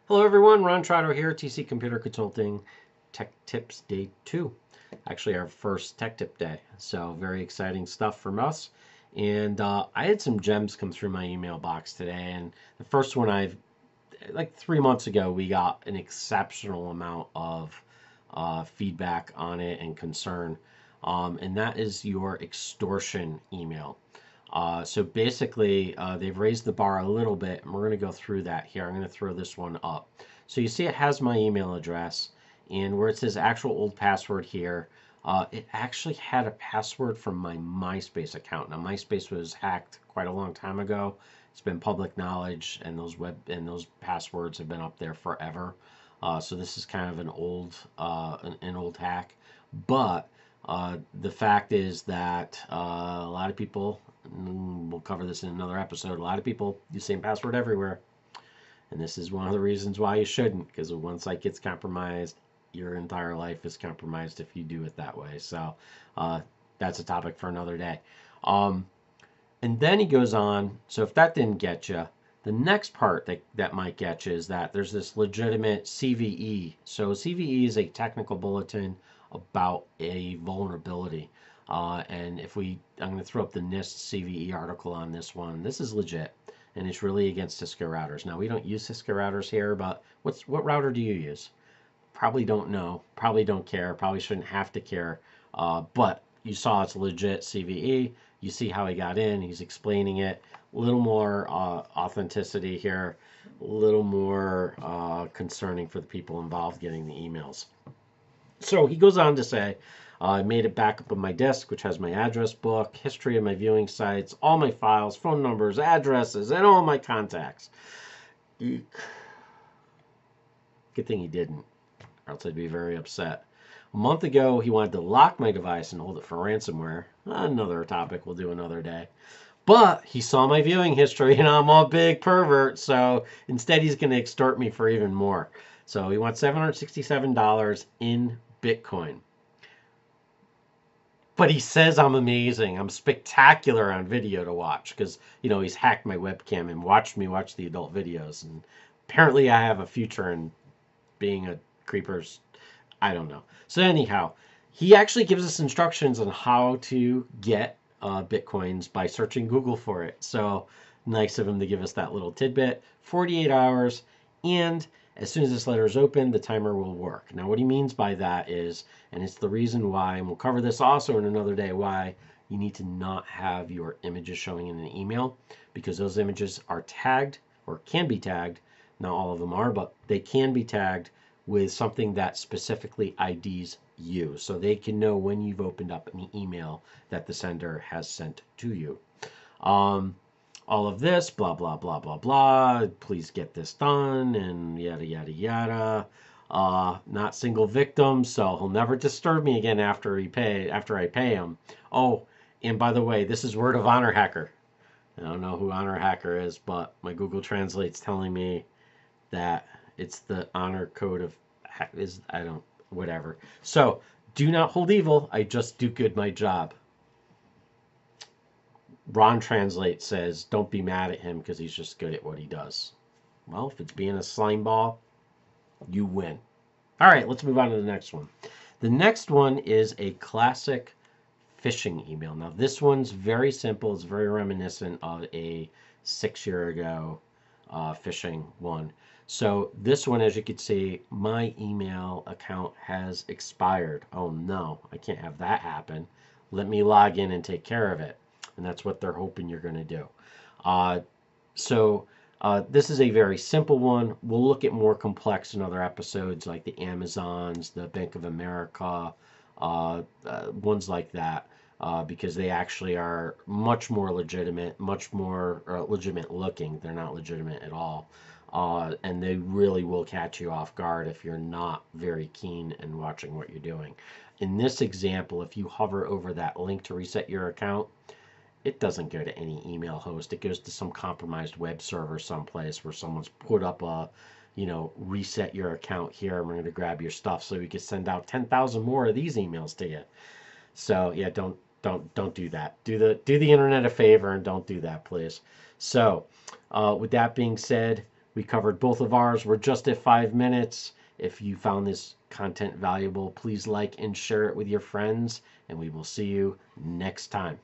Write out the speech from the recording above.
Hello everyone, Ron Trotter here, TC Computer Consulting, Tech Tips Day 2. Actually our first Tech Tip Day, so very exciting stuff from us. And I had some gems come through my email box today, and the first one like 3 months ago, we got an exceptional amount of feedback on it and concern, and that is your extortion email. So basically, they've raised the bar a little bit, and we're going to go through that here. I'm going to throw this one up. So you see it has my email address, and where it says actual old password here, it actually had a password from my MySpace account. Now, MySpace was hacked quite a long time ago. It's been public knowledge, and those passwords have been up there forever. So this is kind of an old hack, but the fact is that a lot of people, we'll cover this in another episode, a lot of people use the same password everywhere. And this is one of the reasons why you shouldn't, because once site gets compromised, your entire life is compromised if you do it that way. So that's a topic for another day. And then he goes on, so if that didn't get you, the next part that might get you is that there's this legitimate CVE. So CVE is a technical bulletin about a vulnerability. And I'm going to throw up the NIST CVE article on this one. This is legit, and it's really against Cisco routers. Now, we don't use Cisco routers here, but what router do you use? Probably don't know, probably don't care, probably shouldn't have to care. But you saw it's legit CVE. You see how he got in. He's explaining it. A little more authenticity here, a little more concerning for the people involved getting the emails. So he goes on to say, I made a backup of my disk, which has my address book, history of my viewing sites, all my files, phone numbers, addresses, and all my contacts. Good thing he didn't, or else I'd be very upset. A month ago, he wanted to lock my device and hold it for ransomware. Another topic we'll do another day. But he saw my viewing history, and I'm a big pervert, so instead he's going to extort me for even more. So he wants $767 in Bitcoin. But he says I'm amazing. I'm spectacular on video to watch because, he's hacked my webcam and watched me watch the adult videos. And apparently I have a future in being a creeper's, I don't know. So anyhow, he actually gives us instructions on how to get Bitcoins by searching Google for it. So nice of him to give us that little tidbit. 48 hours, and as soon as this letter is open, the timer will work. Now, what he means by that is, and it's the reason why, and we'll cover this also in another day, why you need to not have your images showing in an email, because those images are tagged, or can be tagged. Not all of them are, but they can be tagged with something that specifically IDs you, so they can know when you've opened up an email that the sender has sent to you. All of this, blah, blah, blah, blah, blah. Please get this done, and yada, yada, yada. Not single victim, so he'll never disturb me again after I pay him. Oh, and by the way, this is word of honor hacker. I don't know who honor hacker is, but my Google Translate's telling me that it's the honor code of whatever. So do not hold evil. I just do good my job. Ron Translate says, don't be mad at him because he's just good at what he does. Well, if it's being a slime ball, you win. All right, let's move on to the next one. The next one is a classic phishing email. Now, this one's very simple. It's very reminiscent of a 6-year ago phishing one. So this one, as you can see, my email account has expired. Oh no, I can't have that happen. Let me log in and take care of it. And that's what they're hoping you're going to do. This is a very simple one. We'll look at more complex in other episodes, like the Amazons, the Bank of America, ones like that, because they actually are much more legitimate, much more legitimate looking. They're not legitimate at all. And they really will catch you off guard if you're not very keen in watching what you're doing. In this example, if you hover over that link to reset your account, it doesn't go to any email host. It goes to some compromised web server someplace where someone's put up a, reset your account here, and we're going to grab your stuff so we can send out 10,000 more of these emails to you. So yeah, don't do that. Do the internet a favor and don't do that, please. So with that being said, We covered both of ours. We're just at 5 minutes. If you found this content valuable, please like and share it with your friends, and we will see you next time.